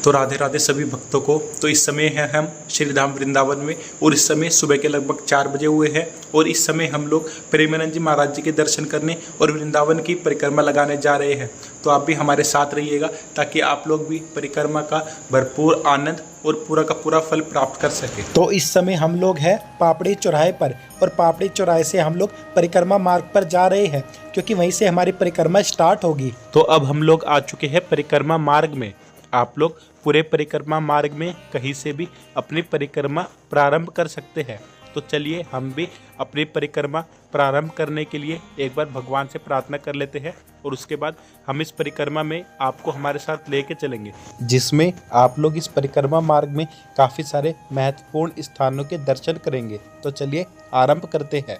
तो राधे राधे सभी भक्तों को। तो इस समय है हम श्री धाम वृंदावन में और इस समय सुबह के लगभग 4 बजे हुए हैं और इस समय हम लोग प्रेमानंद जी महाराज जी के दर्शन करने और वृंदावन की परिक्रमा लगाने जा रहे हैं। तो आप भी हमारे साथ रहिएगा ताकि आप लोग भी परिक्रमा का भरपूर आनंद और पूरा का पूरा फल प्राप्त कर सके। तो इस समय हम लोग हैं पापड़ी चौराहे पर और पापड़ी चौराहे से हम लोग परिक्रमा मार्ग पर जा रहे हैं क्योंकि वहीं से हमारी परिक्रमा स्टार्ट होगी। तो अब हम लोग आ चुके हैं परिक्रमा मार्ग में। आप लोग पूरे परिक्रमा मार्ग में कहीं से भी अपनी परिक्रमा प्रारंभ कर सकते हैं। तो चलिए हम भी अपनी परिक्रमा प्रारंभ करने के लिए एक बार भगवान से प्रार्थना कर लेते हैं और उसके बाद हम इस परिक्रमा में आपको हमारे साथ लेके चलेंगे, जिसमें आप लोग इस परिक्रमा मार्ग में काफ़ी सारे महत्वपूर्ण स्थानों के दर्शन करेंगे। तो चलिए आरंभ करते हैं।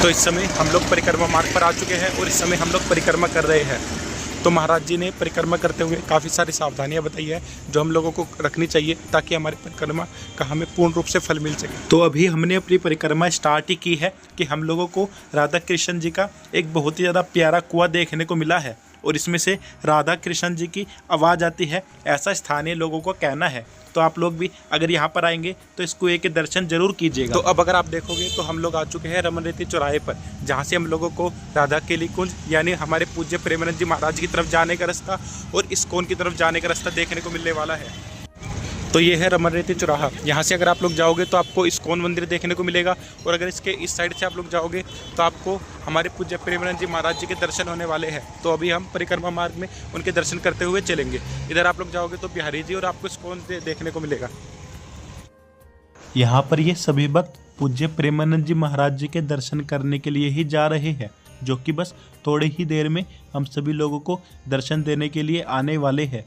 तो इस समय हम लोग परिक्रमा मार्ग पर आ चुके हैं और इस समय हम लोग परिक्रमा कर रहे हैं। तो महाराज जी ने परिक्रमा करते हुए काफ़ी सारी सावधानियां बताई है जो हम लोगों को रखनी चाहिए ताकि हमारी परिक्रमा का हमें पूर्ण रूप से फल मिल सके। तो अभी हमने अपनी परिक्रमा स्टार्ट ही की है कि हम लोगों को राधा कृष्ण जी का एक बहुत ही ज़्यादा प्यारा कुआं देखने को मिला है और इसमें से राधा कृष्ण जी की आवाज़ आती है, ऐसा स्थानीय लोगों को कहना है। तो आप लोग भी अगर यहाँ पर आएंगे तो इस कुएं के दर्शन जरूर कीजिएगा। तो अब अगर आप देखोगे तो हम लोग आ चुके हैं रमन रेती चौराहे पर, जहाँ से हम लोगों को राधा केली कुंज यानी हमारे पूज्य प्रेमानंद जी महाराज की तरफ जाने का रास्ता और इस्कॉन की तरफ जाने का रास्ता देखने को मिलने वाला है। तो ये है रमन रेती चौराहा। यहाँ से अगर आप लोग जाओगे तो आपको इस्कॉन मंदिर देखने को मिलेगा और अगर इसके इस साइड से आप लोग जाओगे तो आपको हमारे पूज्य प्रेमानंद जी महाराज जी के दर्शन होने वाले हैं। तो अभी हम परिक्रमा मार्ग में उनके दर्शन करते हुए चलेंगे। इधर आप लोग जाओगे तो बिहारी जी और आपको इस्कॉन देखने को मिलेगा। यहाँ पर ये सभी भक्त पूज्य प्रेमानंद जी महाराज जी के दर्शन करने के लिए ही जा रहे हैं, जो कि बस थोड़ी ही देर में हम सभी लोगों को दर्शन देने के लिए आने वाले हैं।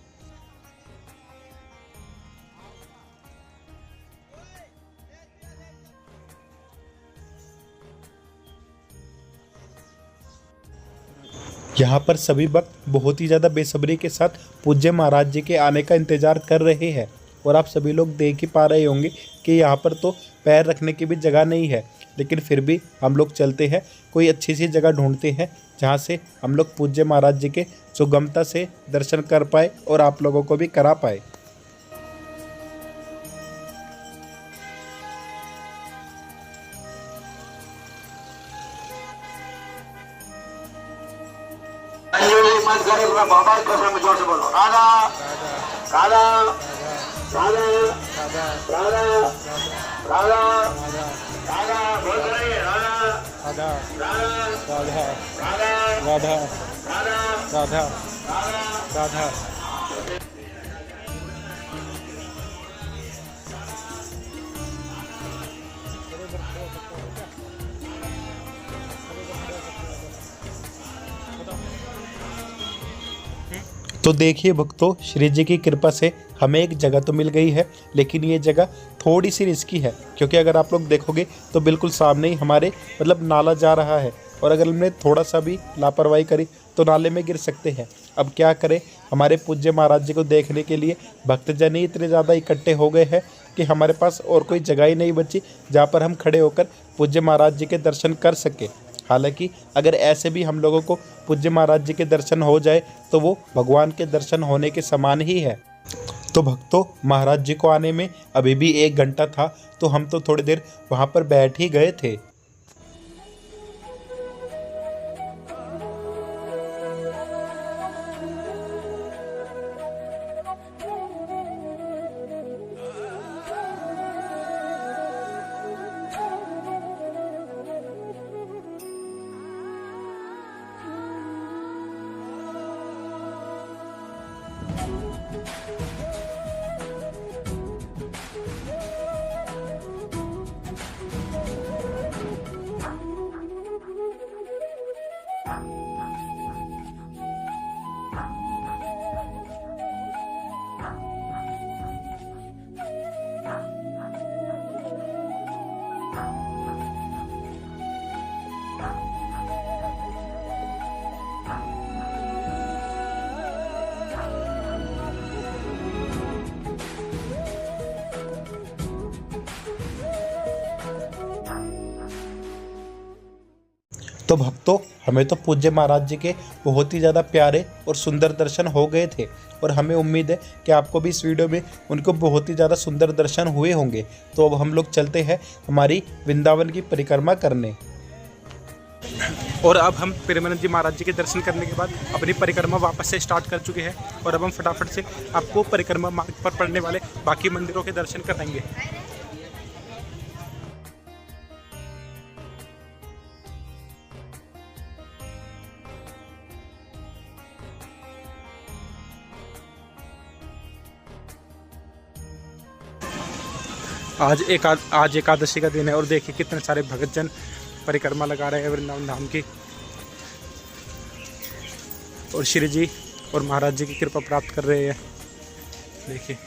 यहाँ पर सभी भक्त बहुत ही ज़्यादा बेसब्री के साथ पूज्य महाराज जी के आने का इंतज़ार कर रहे हैं और आप सभी लोग देख ही पा रहे होंगे कि यहाँ पर तो पैर रखने की भी जगह नहीं है, लेकिन फिर भी हम लोग चलते हैं, कोई अच्छी सी जगह ढूंढते हैं जहाँ से हम लोग पूज्य महाराज जी के सुगमता से दर्शन कर पाए और आप लोगों को भी करा पाए। बाबा कसम जोर से बोलो, राधा राधा राधा राधा राधा राधा बोल रही है, राधा राधा राधा राधा राधा राधा राधा राधा। तो देखिए भक्तों, श्री जी की कृपा से हमें एक जगह तो मिल गई है, लेकिन ये जगह थोड़ी सी रिस्की है क्योंकि अगर आप लोग देखोगे तो बिल्कुल सामने ही हमारे नाला जा रहा है और अगर हमने थोड़ा सा भी लापरवाही करी तो नाले में गिर सकते हैं। अब क्या करें, हमारे पूज्य महाराज जी को देखने के लिए भक्तजन ही इतने ज़्यादा इकट्ठे हो गए हैं कि हमारे पास और कोई जगह ही नहीं बची जहाँ पर हम खड़े होकर पूज्य महाराज जी के दर्शन कर सके। हालांकि अगर ऐसे भी हम लोगों को पूज्य महाराज जी के दर्शन हो जाए तो वो भगवान के दर्शन होने के समान ही है। तो भक्तों, महाराज जी को आने में अभी भी 1 घंटा था, तो हम तो थोड़ी देर वहाँ पर बैठ ही गए थे। तो भक्तों, हमें तो पूज्य महाराज जी के बहुत ही ज़्यादा प्यारे और सुंदर दर्शन हो गए थे और हमें उम्मीद है कि आपको भी इस वीडियो में उनको बहुत ही ज़्यादा सुंदर दर्शन हुए होंगे। तो अब हम लोग चलते हैं हमारी वृंदावन की परिक्रमा करने। और अब हम प्रेमानंद जी महाराज जी के दर्शन करने के बाद अपनी परिक्रमा वापस से स्टार्ट कर चुके हैं और अब हम फटाफट से आपको परिक्रमा मार्ग पर पड़ने वाले बाकी मंदिरों के दर्शन कराएंगे। आज एकादशी का दिन है और देखिए कितने सारे भक्तजन परिक्रमा लगा रहे हैं वृंदावन धाम की और श्री जी और महाराज जी की कृपा प्राप्त कर रहे हैं। देखिए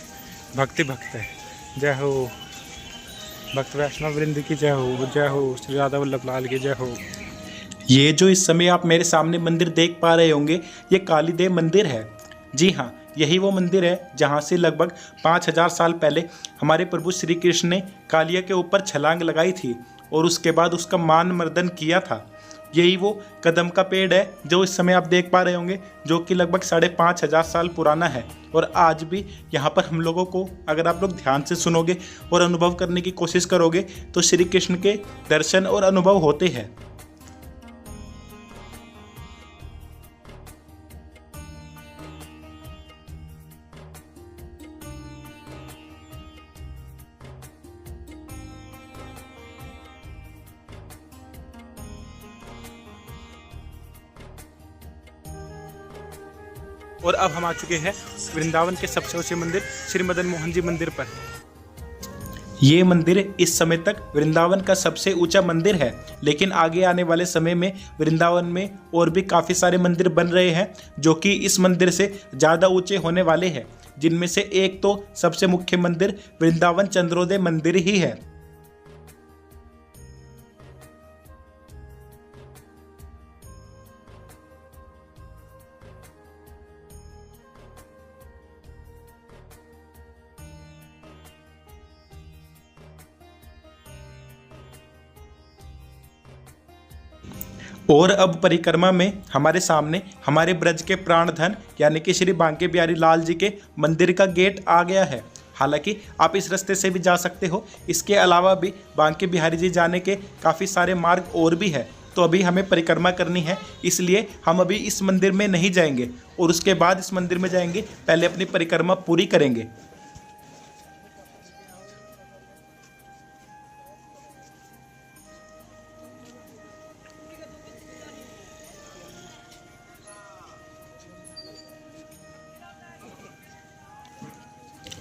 भक्ति भक्त है। जय हो भक्त वैष्णव वृंद की जय हो श्री राधा वल्लभ लाल की जय हो। ये जो इस समय आप मेरे सामने मंदिर देख पा रहे होंगे, ये कालीदेव मंदिर है। जी हाँ, यही वो मंदिर है जहाँ से लगभग 5000 साल पहले हमारे प्रभु श्री कृष्ण ने कालिया के ऊपर छलांग लगाई थी और उसके बाद उसका मान मर्दन किया था। यही वो कदम का पेड़ है जो इस समय आप देख पा रहे होंगे, जो कि लगभग 5500 साल पुराना है। और आज भी यहाँ पर हम लोगों को, अगर आप लोग ध्यान से सुनोगे और अनुभव करने की कोशिश करोगे, तो श्री कृष्ण के दर्शन और अनुभव होते हैं। और अब हम आ चुके हैं वृंदावन के सबसे ऊंचे मंदिर श्री मदन मोहन जी मंदिर पर। ये मंदिर इस समय तक वृंदावन का सबसे ऊंचा मंदिर है, लेकिन आगे आने वाले समय में वृंदावन में और भी काफ़ी सारे मंदिर बन रहे हैं जो कि इस मंदिर से ज़्यादा ऊंचे होने वाले हैं, जिनमें से एक तो सबसे मुख्य मंदिर वृंदावन चंद्रोदय मंदिर ही है। और अब परिक्रमा में हमारे सामने हमारे ब्रज के प्राणधन यानी कि श्री बांके बिहारी लाल जी के मंदिर का गेट आ गया है। हालांकि आप इस रास्ते से भी जा सकते हो, इसके अलावा भी बांके बिहारी जी जाने के काफ़ी सारे मार्ग और भी है। तो अभी हमें परिक्रमा करनी है, इसलिए हम अभी इस मंदिर में नहीं जाएंगे और उसके बाद इस मंदिर में जाएंगे। पहले अपनी परिक्रमा पूरी करेंगे।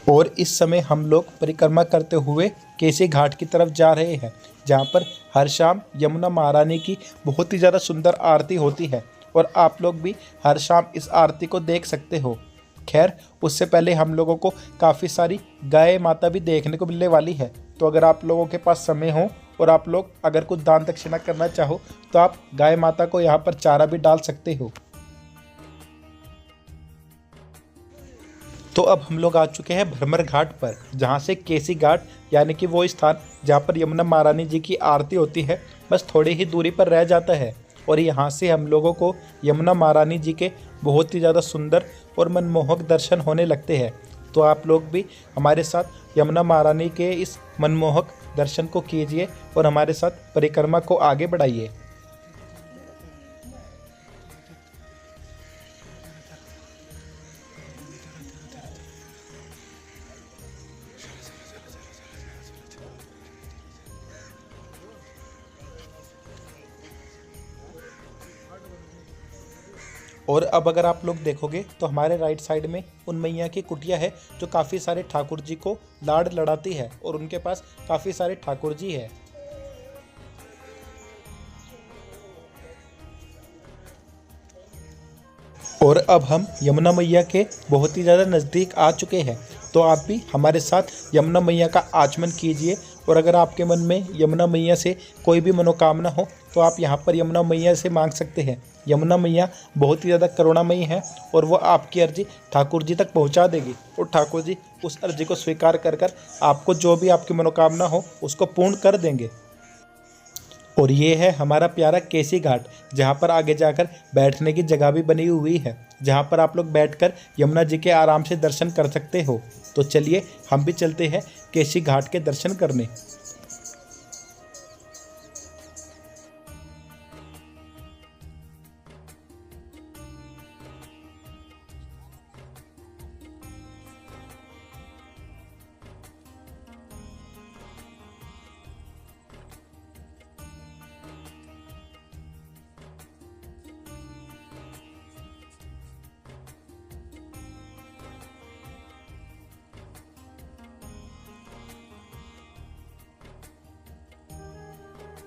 और इस समय हम लोग परिक्रमा करते हुए केसी घाट की तरफ जा रहे हैं, जहाँ पर हर शाम यमुना महारानी की बहुत ही ज़्यादा सुंदर आरती होती है और आप लोग भी हर शाम इस आरती को देख सकते हो। खैर, उससे पहले हम लोगों को काफ़ी सारी गाय माता भी देखने को मिलने वाली है। तो अगर आप लोगों के पास समय हो और आप लोग अगर कुछ दान दक्षिणा करना चाहो तो आप गाय माता को यहाँ पर चारा भी डाल सकते हो। तो अब हम लोग आ चुके हैं भ्रमर घाट पर, जहाँ से केसी घाट यानी कि वो स्थान जहाँ पर यमुना महारानी जी की आरती होती है बस थोड़ी ही दूरी पर रह जाता है। और यहाँ से हम लोगों को यमुना महारानी जी के बहुत ही ज़्यादा सुंदर और मनमोहक दर्शन होने लगते हैं। तो आप लोग भी हमारे साथ यमुना महारानी के इस मनमोहक दर्शन को कीजिए और हमारे साथ परिक्रमा को आगे बढ़ाइए। और अब अगर आप लोग देखोगे तो हमारे राइट साइड में उन मैया की कुटिया है जो काफ़ी सारे ठाकुर जी को लाड़ लड़ाती है और उनके पास काफ़ी सारे ठाकुर जी है। और अब हम यमुना मैया के बहुत ही ज़्यादा नज़दीक आ चुके हैं। तो आप भी हमारे साथ यमुना मैया का आचमन कीजिए और अगर आपके मन में यमुना मैया से कोई भी मनोकामना हो तो आप यहाँ पर यमुना मैया से मांग सकते हैं। यमुना मैया बहुत ही ज़्यादा करुणामयी है और वो आपकी अर्जी ठाकुर जी तक पहुँचा देगी और ठाकुर जी उस अर्जी को स्वीकार कर आपको जो भी आपकी मनोकामना हो उसको पूर्ण कर देंगे। और ये है हमारा प्यारा केसी घाट, जहाँ पर आगे जाकर बैठने की जगह भी बनी हुई है, जहाँ पर आप लोग बैठकर यमुना जी के आराम से दर्शन कर सकते हो। तो चलिए हम भी चलते हैं केसी घाट के दर्शन करने।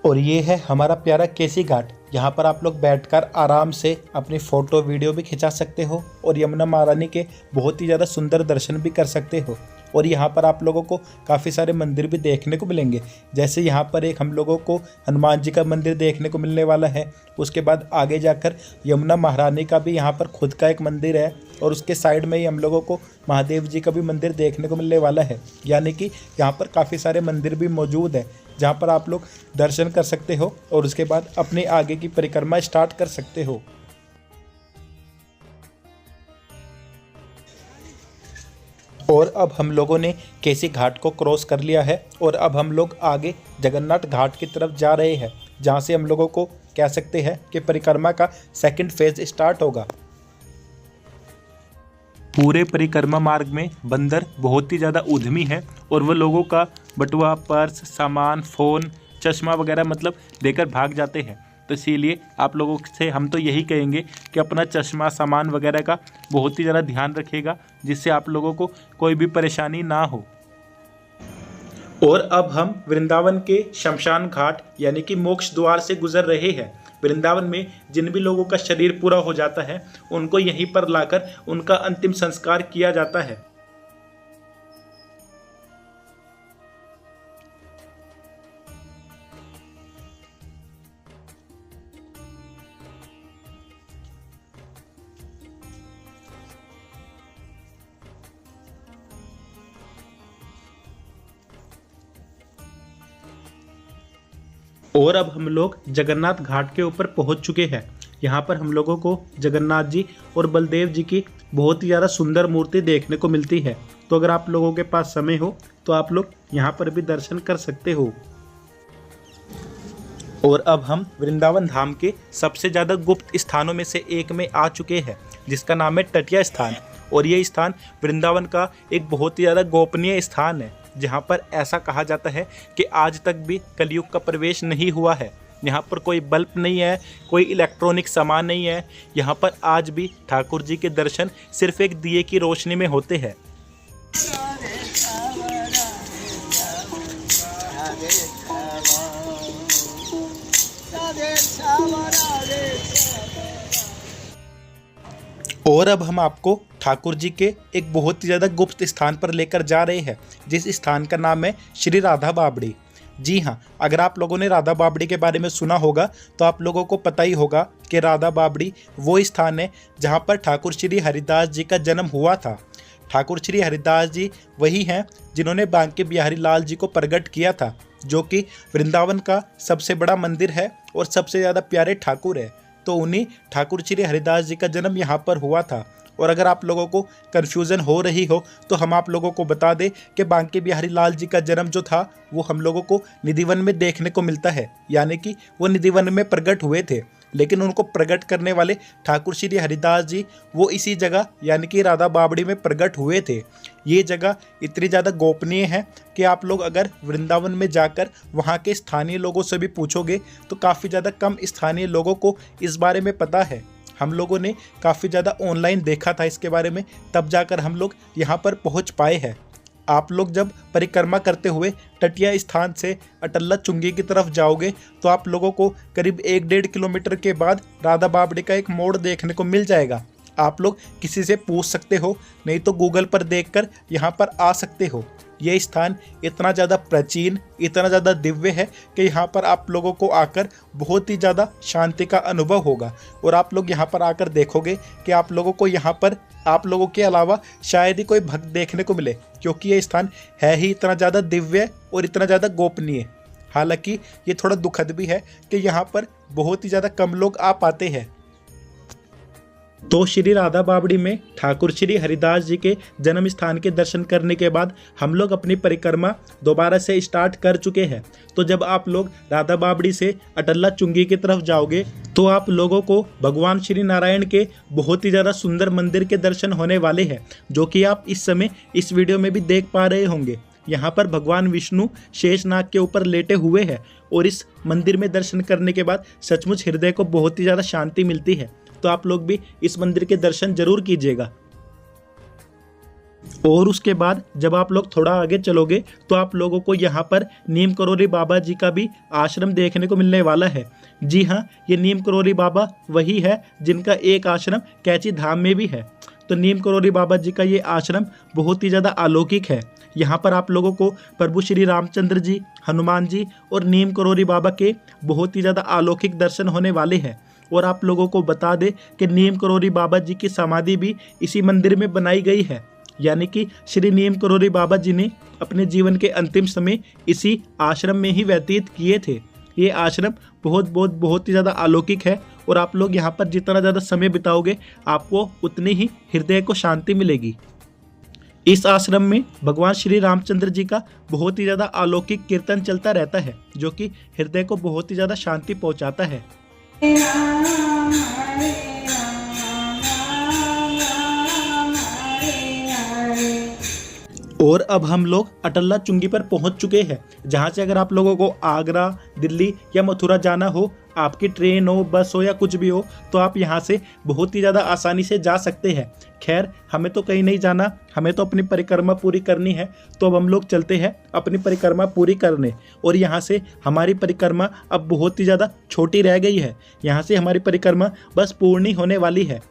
और ये है हमारा प्यारा केसी घाट, यहाँ पर आप लोग बैठकर आराम से अपनी फ़ोटो वीडियो भी खिंचा सकते हो और यमुना महारानी के बहुत ही ज़्यादा सुंदर दर्शन भी कर सकते हो। और यहाँ पर आप लोगों को काफ़ी सारे मंदिर भी देखने को मिलेंगे, जैसे यहाँ पर एक हम लोगों को हनुमान जी का मंदिर देखने को मिलने वाला है। उसके बाद आगे जाकर यमुना महारानी का भी यहाँ पर खुद का एक मंदिर है और उसके साइड में ही हम लोगों को महादेव जी का भी मंदिर देखने को मिलने वाला है। यानी कि यहाँ पर काफ़ी सारे मंदिर भी मौजूद है जहाँ पर आप लोग दर्शन कर सकते हो और उसके बाद अपने आगे की परिक्रमा स्टार्ट कर सकते हो। और अब हम लोगों ने केसी घाट को क्रॉस कर लिया है और अब हम लोग आगे जगन्नाथ घाट की तरफ जा रहे हैं, जहाँ से हम लोगों को कह सकते हैं कि परिक्रमा का सेकंड फेज स्टार्ट होगा। पूरे परिक्रमा मार्ग में बंदर बहुत ही ज़्यादा उद्यमी है और वो लोगों का बटुआ, पर्स, सामान, फ़ोन, चश्मा वगैरह मतलब देकर भाग जाते हैं। तो इसीलिए आप लोगों से हम तो यही कहेंगे कि अपना चश्मा, सामान वगैरह का बहुत ही ज़्यादा ध्यान रखिएगा, जिससे आप लोगों को कोई भी परेशानी ना हो। और अब हम वृंदावन के शमशान घाट यानी कि मोक्ष द्वार से गुजर रहे हैं। वृंदावन में जिन भी लोगों का शरीर पूरा हो जाता है उनको यहीं पर लाकर उनका अंतिम संस्कार किया जाता है। और अब हम लोग जगन्नाथ घाट के ऊपर पहुंच चुके हैं। यहाँ पर हम लोगों को जगन्नाथ जी और बलदेव जी की बहुत ही ज़्यादा सुंदर मूर्ति देखने को मिलती है। तो अगर आप लोगों के पास समय हो तो आप लोग यहाँ पर भी दर्शन कर सकते हो। और अब हम वृंदावन धाम के सबसे ज़्यादा गुप्त स्थानों में से एक में आ चुके हैं, जिसका नाम है तटिया स्थान। और ये स्थान वृंदावन का एक बहुत ही ज़्यादा गोपनीय स्थान है, जहाँ पर ऐसा कहा जाता है कि आज तक भी कलयुग का प्रवेश नहीं हुआ है। यहाँ पर कोई बल्ब नहीं है, कोई इलेक्ट्रॉनिक सामान नहीं है। यहाँ पर आज भी ठाकुर जी के दर्शन सिर्फ एक दिए की रोशनी में होते हैं। और अब हम आपको ठाकुर जी के एक बहुत ही ज़्यादा गुप्त स्थान पर लेकर जा रहे हैं, जिस स्थान का नाम है श्री राधा बावड़ी। जी हाँ, अगर आप लोगों ने राधा बावड़ी के बारे में सुना होगा तो आप लोगों को पता ही होगा कि राधा बावड़ी वो स्थान है जहाँ पर ठाकुर श्री हरिदास जी का जन्म हुआ था। ठाकुर श्री हरिदास जी वही हैं जिन्होंने बांके बिहारी लाल जी को प्रकट किया था, जो कि वृंदावन का सबसे बड़ा मंदिर है और सबसे ज़्यादा प्यारे ठाकुर है। तो उन्हीं ठाकुर श्री हरिदास जी का जन्म यहाँ पर हुआ था। और अगर आप लोगों को कन्फ्यूज़न हो रही हो तो हम आप लोगों को बता दें कि बांके बिहारी लाल जी का जन्म जो था वो हम लोगों को निधिवन में देखने को मिलता है, यानी कि वो निधिवन में प्रकट हुए थे। लेकिन उनको प्रकट करने वाले ठाकुर श्री हरिदास जी वो इसी जगह यानी कि राधा बावड़ी में प्रकट हुए थे। ये जगह इतनी ज़्यादा गोपनीय है कि आप लोग अगर वृंदावन में जाकर वहाँ के स्थानीय लोगों से भी पूछोगे तो काफ़ी ज़्यादा कम स्थानीय लोगों को इस बारे में पता है। हम लोगों ने काफ़ी ज़्यादा ऑनलाइन देखा था इसके बारे में, तब जाकर हम लोग यहाँ पर पहुँच पाए हैं। आप लोग जब परिक्रमा करते हुए तटिया स्थान से अटल्ला चुंगी की तरफ जाओगे तो आप लोगों को करीब 1-1.5 किलोमीटर के बाद राधा बावड़ी का एक मोड़ देखने को मिल जाएगा। आप लोग किसी से पूछ सकते हो, नहीं तो गूगल पर देखकर यहाँ पर आ सकते हो। ये स्थान इतना ज़्यादा प्राचीन, इतना ज़्यादा दिव्य है कि यहाँ पर आप लोगों को आकर बहुत ही ज़्यादा शांति का अनुभव होगा। और आप लोग यहाँ पर आकर देखोगे कि आप लोगों को यहाँ पर आप लोगों के अलावा शायद ही कोई भक्त देखने को मिले, क्योंकि ये स्थान है ही इतना ज़्यादा दिव्य और इतना ज़्यादा गोपनीय। हालांकि ये थोड़ा दुखद भी है कि यहाँ पर बहुत ही ज़्यादा कम लोग आ पाते हैं। तो श्री राधा बावड़ी में ठाकुर श्री हरिदास जी के जन्म स्थान के दर्शन करने के बाद हम लोग अपनी परिक्रमा दोबारा से स्टार्ट कर चुके हैं। तो जब आप लोग राधा बावड़ी से अटल्ला चुंगी की तरफ जाओगे तो आप लोगों को भगवान श्री नारायण के बहुत ही ज़्यादा सुंदर मंदिर के दर्शन होने वाले हैं, जो कि आप इस समय इस वीडियो में भी देख पा रहे होंगे। यहाँ पर भगवान विष्णु शेषनाग के ऊपर लेटे हुए हैं और इस मंदिर में दर्शन करने के बाद सचमुच हृदय को बहुत ही ज़्यादा शांति मिलती है। तो आप लोग भी इस मंदिर के दर्शन जरूर कीजिएगा। और उसके बाद जब आप लोग थोड़ा आगे चलोगे तो आप लोगों को यहाँ पर नीम करोली बाबा जी का भी आश्रम देखने को मिलने वाला है। जी हाँ, ये नीम करोली बाबा वही है जिनका एक आश्रम कैची धाम में भी है। तो नीम करोली बाबा जी का ये आश्रम बहुत ही ज़्यादा अलौकिक है। यहाँ पर आप लोगों को प्रभु श्री रामचंद्र जी, हनुमान जी और नीम करोली बाबा के बहुत ही ज़्यादा अलौकिक दर्शन होने वाले हैं। और आप लोगों को बता दें कि नीम करोली बाबा जी की समाधि भी इसी मंदिर में बनाई गई है, यानी कि श्री नीम करोली बाबा जी ने अपने जीवन के अंतिम समय इसी आश्रम में ही व्यतीत किए थे। ये आश्रम बहुत ही ज़्यादा अलौकिक है और आप लोग यहाँ पर जितना ज़्यादा समय बिताओगे आपको उतनी ही हृदय को शांति मिलेगी। इस आश्रम में भगवान श्री रामचंद्र जी का बहुत ही ज़्यादा अलौकिक कीर्तन चलता रहता है, जो कि हृदय को बहुत ही ज़्यादा शांति पहुँचाता है। और अब हम लोग अटल्ला चुंगी पर पहुंच चुके हैं, जहां से अगर आप लोगों को आगरा, दिल्ली या मथुरा जाना हो, आपकी ट्रेन हो, बस हो या कुछ भी हो, तो आप यहां से बहुत ही ज़्यादा आसानी से जा सकते हैं। खैर, हमें तो कहीं नहीं जाना, हमें तो अपनी परिक्रमा पूरी करनी है। तो अब हम लोग चलते हैं अपनी परिक्रमा पूरी करने। और यहाँ से हमारी परिक्रमा अब बहुत ही ज़्यादा छोटी रह गई है। यहाँ से हमारी परिक्रमा बस पूर्ण होने वाली है।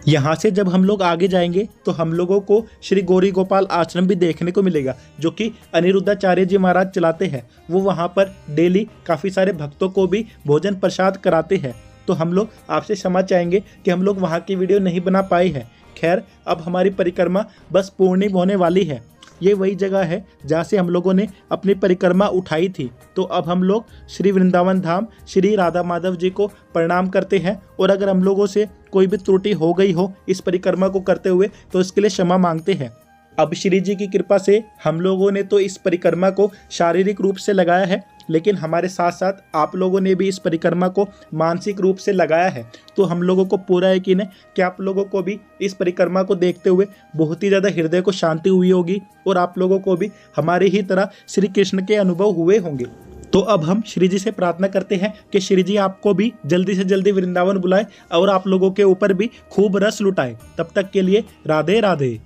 यहाँ से जब हम लोग आगे जाएंगे तो हम लोगों को श्री गौरी गोपाल आश्रम भी देखने को मिलेगा, जो कि अनिरुद्धाचार्य जी महाराज चलाते हैं। वो वहाँ पर डेली काफ़ी सारे भक्तों को भी भोजन प्रसाद कराते हैं। तो हम लोग आपसे क्षमा चाहेंगे कि हम लोग वहाँ की वीडियो नहीं बना पाए हैं। खैर, अब हमारी परिक्रमा बस पूर्ण होने वाली है। ये वही जगह है जहाँ से हम लोगों ने अपनी परिक्रमा उठाई थी। तो अब हम लोग श्री वृंदावन धाम श्री राधा माधव जी को प्रणाम करते हैं। और अगर हम लोगों से कोई भी त्रुटि हो गई हो इस परिक्रमा को करते हुए तो इसके लिए क्षमा मांगते हैं। अब श्री जी की कृपा से हम लोगों ने तो इस परिक्रमा को शारीरिक रूप से लगाया है, लेकिन हमारे साथ साथ आप लोगों ने भी इस परिक्रमा को मानसिक रूप से लगाया है। तो हम लोगों को पूरा यकीन है कि आप लोगों को भी इस परिक्रमा को देखते हुए बहुत ही ज़्यादा हृदय को शांति हुई होगी और आप लोगों को भी हमारे ही तरह श्री कृष्ण के अनुभव हुए होंगे। तो अब हम श्री जी से प्रार्थना करते हैं कि श्री जी आपको भी जल्दी से जल्दी वृंदावन बुलाए और आप लोगों के ऊपर भी खूब रस लुटाए। तब तक के लिए राधे राधे।